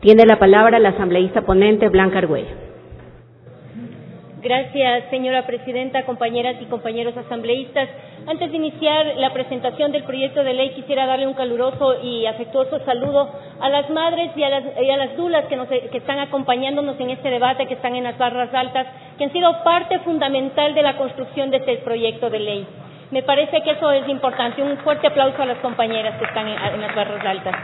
Tiene la palabra la asambleísta ponente Blanca Argüello. Gracias, señora presidenta, compañeras y compañeros asambleístas. Antes de iniciar la presentación del proyecto de ley, quisiera darle un caluroso y afectuoso saludo a las madres y a las dulas que están acompañándonos en este debate, que están en las barras altas, que han sido parte fundamental de la construcción de este proyecto de ley. Me parece que eso es importante. Un fuerte aplauso a las compañeras que están en las barras altas.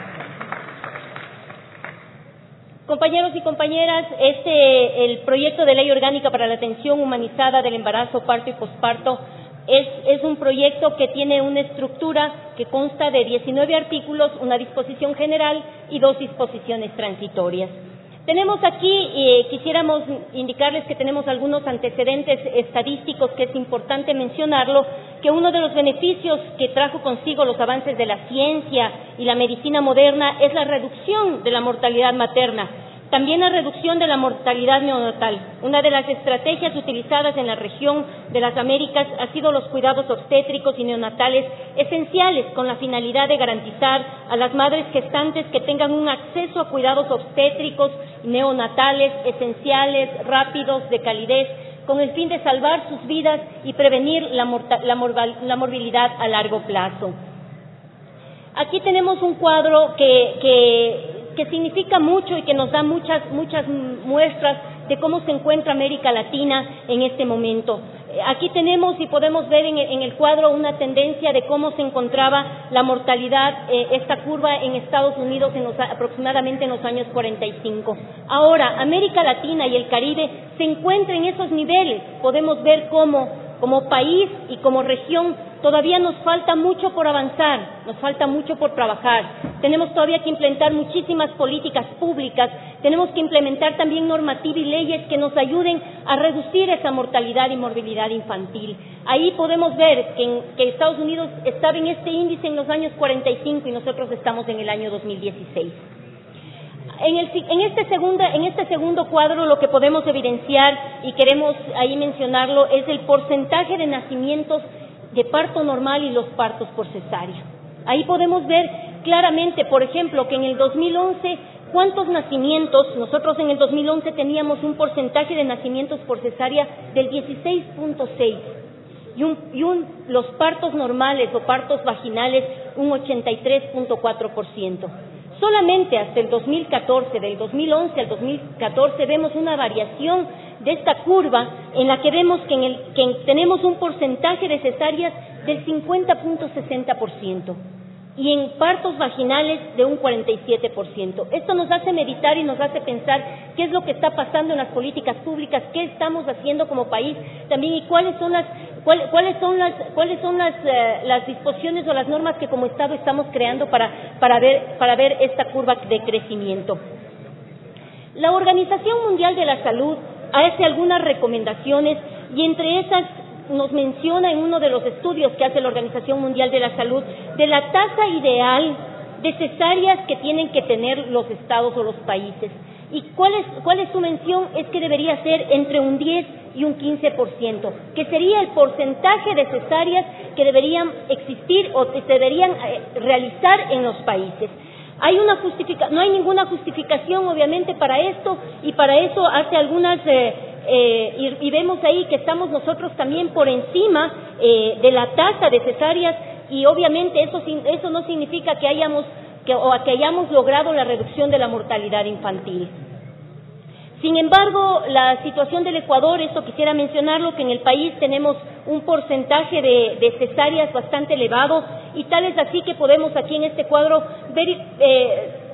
Compañeros y compañeras, el proyecto de ley orgánica para la atención humanizada del embarazo, parto y posparto es un proyecto que tiene una estructura que consta de 19 artículos, una disposición general y 2 disposiciones transitorias. Tenemos aquí, quisiéramos indicarles que tenemos algunos antecedentes estadísticos que es importante mencionarlo, que uno de los beneficios que trajo consigo los avances de la ciencia y la medicina moderna es la reducción de la mortalidad materna, también la reducción de la mortalidad neonatal. Una de las estrategias utilizadas en la región de las Américas ha sido los cuidados obstétricos y neonatales esenciales con la finalidad de garantizar a las madres gestantes que tengan un acceso a cuidados obstétricos y neonatales esenciales, rápidos, de calidez, con el fin de salvar sus vidas y prevenir la morbilidad a largo plazo. Aquí tenemos un cuadro que significa mucho y que nos da muchas muestras de cómo se encuentra América Latina en este momento. Aquí tenemos y podemos ver en el cuadro una tendencia de cómo se encontraba la mortalidad, esta curva en Estados Unidos aproximadamente en los años 45. Ahora, América Latina y el Caribe se encuentran en esos niveles. Podemos ver cómo, como país y como región, todavía nos falta mucho por avanzar, nos falta mucho por trabajar. Tenemos todavía que implementar muchísimas políticas públicas, tenemos que implementar también normativa y leyes que nos ayuden a reducir esa mortalidad y morbilidad infantil. Ahí podemos ver que Estados Unidos estaba en este índice en los años 45 y nosotros estamos en el año 2016. En este segundo cuadro lo que podemos evidenciar y queremos ahí mencionarlo es el porcentaje de nacimientos de parto normal y los partos por cesárea. Ahí podemos ver claramente, por ejemplo, que en el 2011, ¿cuántos nacimientos? Nosotros en el 2011 teníamos un porcentaje de nacimientos por cesárea del 16.6 y los partos normales o partos vaginales un 83.4%. Solamente hasta el 2014, del 2011 al 2014, vemos una variación de esta curva en la que vemos que tenemos un porcentaje de cesáreas del 50.60% y en partos vaginales de un 47%. Esto nos hace meditar y nos hace pensar qué es lo que está pasando en las políticas públicas, qué estamos haciendo como país también y cuáles son las disposiciones o las normas que como Estado estamos creando para ver esta curva de crecimiento. La Organización Mundial de la Salud hace algunas recomendaciones y entre esas nos menciona en uno de los estudios que hace la Organización Mundial de la Salud de la tasa ideal de cesáreas que tienen que tener los estados o los países. ¿Y cuál es su mención? Es que debería ser entre un 10 y un 15%, que sería el porcentaje de cesáreas que deberían existir o que se deberían realizar en los países. No hay ninguna justificación obviamente para esto y para eso hace algunas y vemos ahí que estamos nosotros también por encima de la tasa de cesáreas y obviamente eso no significa que hayamos logrado la reducción de la mortalidad infantil. Sin embargo, la situación del Ecuador, esto quisiera mencionarlo, que en el país tenemos un porcentaje de cesáreas bastante elevado y tal es así que podemos aquí en este cuadro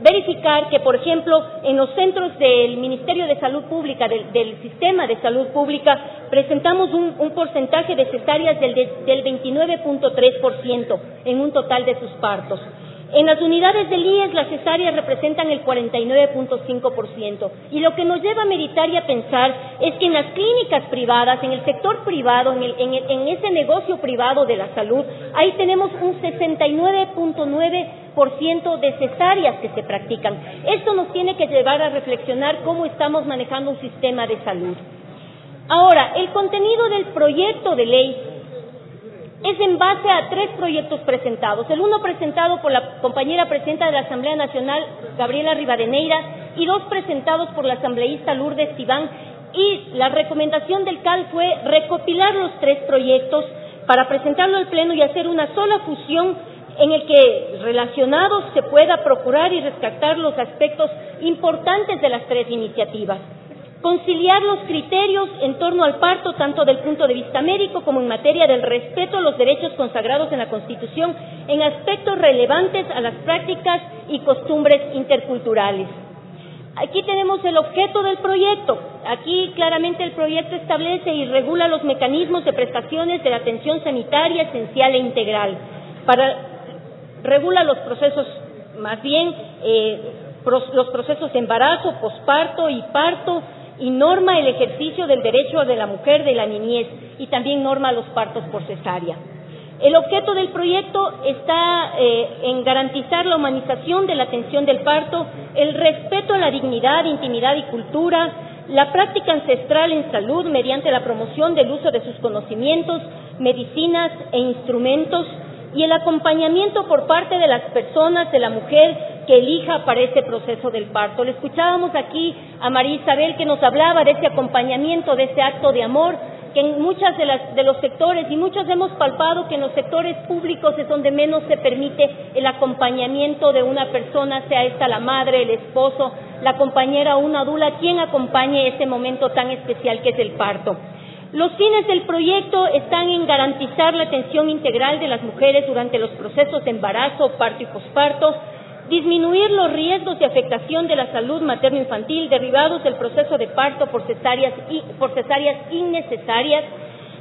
verificar que, por ejemplo, en los centros del Ministerio de Salud Pública, del Sistema de Salud Pública, presentamos un porcentaje de cesáreas del 29.3% en un total de sus partos. En las unidades del IES las cesáreas representan el 49.5% y lo que nos lleva a meditar y a pensar es que en las clínicas privadas, en el sector privado, en ese negocio privado de la salud, ahí tenemos un 69.9% de cesáreas que se practican. Esto nos tiene que llevar a reflexionar cómo estamos manejando un sistema de salud. Ahora, el contenido del proyecto de ley es en base a 3 proyectos presentados. El uno presentado por la compañera presidenta de la Asamblea Nacional, Gabriela Rivadeneira, y 2 presentados por la asambleísta Lourdes Tibán, y la recomendación del CAL fue recopilar los 3 proyectos para presentarlo al Pleno y hacer una sola fusión en el que relacionados se pueda procurar y rescatar los aspectos importantes de las 3 iniciativas. Conciliar los criterios en torno al parto, tanto del punto de vista médico como en materia del respeto a los derechos consagrados en la Constitución, en aspectos relevantes a las prácticas y costumbres interculturales. Aquí tenemos el objeto del proyecto. Aquí claramente el proyecto establece y regula los mecanismos de prestaciones de la atención sanitaria esencial e integral. Regula los procesos, más bien los procesos de embarazo, posparto y parto, y norma el ejercicio del derecho de la mujer de la niñez, y también norma los partos por cesárea. El objeto del proyecto está en garantizar la humanización de la atención del parto, el respeto a la dignidad, intimidad y cultura, la práctica ancestral en salud mediante la promoción del uso de sus conocimientos, medicinas e instrumentos, y el acompañamiento por parte de las personas, de la mujer que elija para ese proceso del parto. Le escuchábamos aquí a María Isabel que nos hablaba de ese acompañamiento, de ese acto de amor, que en muchas de los sectores, y muchos hemos palpado que en los sectores públicos es donde menos se permite el acompañamiento de una persona, sea esta la madre, el esposo, la compañera o una dula, quien acompañe ese momento tan especial que es el parto. Los fines del proyecto están en garantizar la atención integral de las mujeres durante los procesos de embarazo, parto y posparto, disminuir los riesgos de afectación de la salud materno-infantil derivados del proceso de parto por cesáreas innecesarias,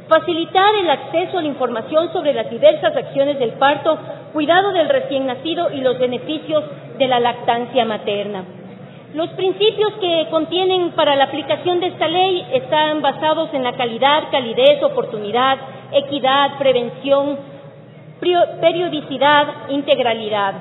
facilitar el acceso a la información sobre las diversas acciones del parto, cuidado del recién nacido y los beneficios de la lactancia materna. Los principios que contienen para la aplicación de esta ley están basados en la calidad, calidez, oportunidad, equidad, prevención, periodicidad, integralidad.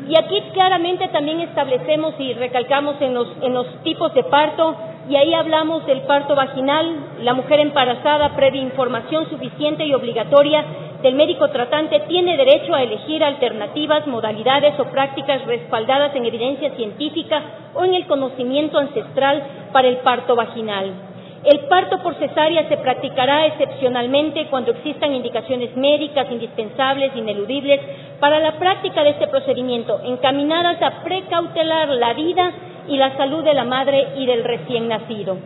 Y aquí claramente también establecemos y recalcamos en los tipos de parto, y ahí hablamos del parto vaginal. La mujer embarazada, previa información suficiente y obligatoria del médico tratante, tiene derecho a elegir alternativas, modalidades o prácticas respaldadas en evidencia científica o en el conocimiento ancestral para el parto vaginal. El parto por cesárea se practicará excepcionalmente cuando existan indicaciones médicas indispensables, ineludibles, para la práctica de este procedimiento, encaminadas a precautelar la vida y la salud de la madre y del recién nacido.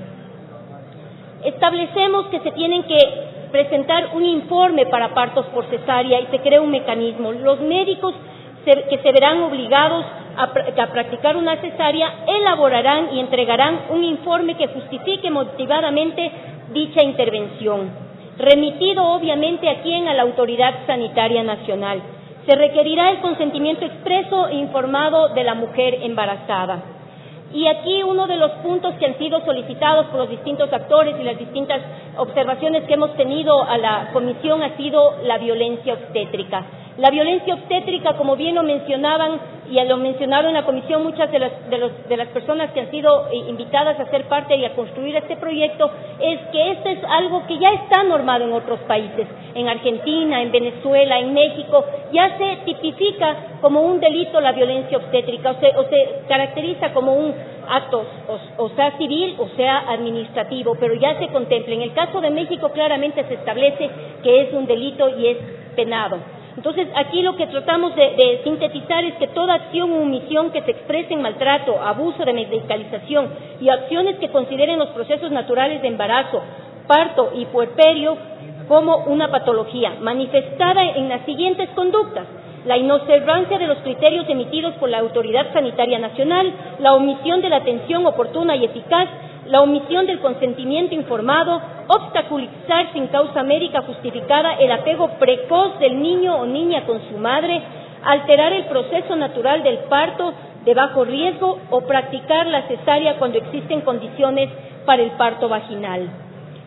Establecemos que se tienen que presentar un informe para partos por cesárea y se crea un mecanismo. Los médicos que se verán obligados a practicar una cesárea elaborarán y entregarán un informe que justifique motivadamente dicha intervención, remitido obviamente a quien, a la Autoridad Sanitaria Nacional. Se requerirá el consentimiento expreso e informado de la mujer embarazada. Y aquí uno de los puntos que han sido solicitados por los distintos actores y las distintas observaciones que hemos tenido a la comisión ha sido la violencia obstétrica. La violencia obstétrica, como bien lo mencionaban y lo mencionaron en la comisión muchas de las personas que han sido invitadas a ser parte y a construir este proyecto, es que esto es algo que ya está normado en otros países, en Argentina, en Venezuela, en México. Ya se tipifica como un delito la violencia obstétrica, o se caracteriza como un acto, o sea civil o sea administrativo, pero ya se contempla. En el caso de México claramente se establece que es un delito y es penado. Entonces, aquí lo que tratamos de sintetizar es que toda acción o omisión que se exprese en maltrato, abuso de medicalización y acciones que consideren los procesos naturales de embarazo, parto y puerperio como una patología, manifestada en las siguientes conductas: la inobservancia de los criterios emitidos por la Autoridad Sanitaria Nacional, la omisión de la atención oportuna y eficaz, la omisión del consentimiento informado, obstaculizar sin causa médica justificada el apego precoz del niño o niña con su madre, alterar el proceso natural del parto de bajo riesgo o practicar la cesárea cuando existen condiciones para el parto vaginal.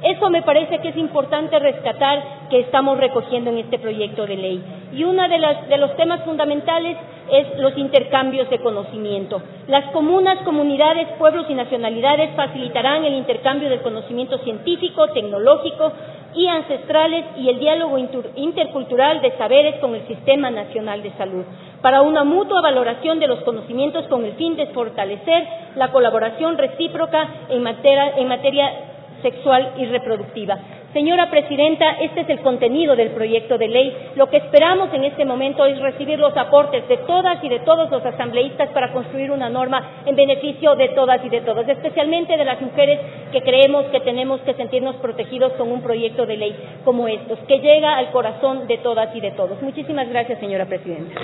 Eso me parece que es importante rescatar, que estamos recogiendo en este proyecto de ley. Y uno de los temas fundamentales es los intercambios de conocimiento. Las comunas, comunidades, pueblos y nacionalidades facilitarán el intercambio del conocimiento científico, tecnológico y ancestrales y el diálogo intercultural de saberes con el Sistema Nacional de Salud. para una mutua valoración de los conocimientos con el fin de fortalecer la colaboración recíproca en materia sexual y reproductiva. Señora Presidenta, este es el contenido del proyecto de ley. Lo que esperamos en este momento es recibir los aportes de todas y de todos los asambleístas para construir una norma en beneficio de todas y de todos, especialmente de las mujeres que creemos que tenemos que sentirnos protegidos con un proyecto de ley como estos, que llega al corazón de todas y de todos. Muchísimas gracias, señora Presidenta.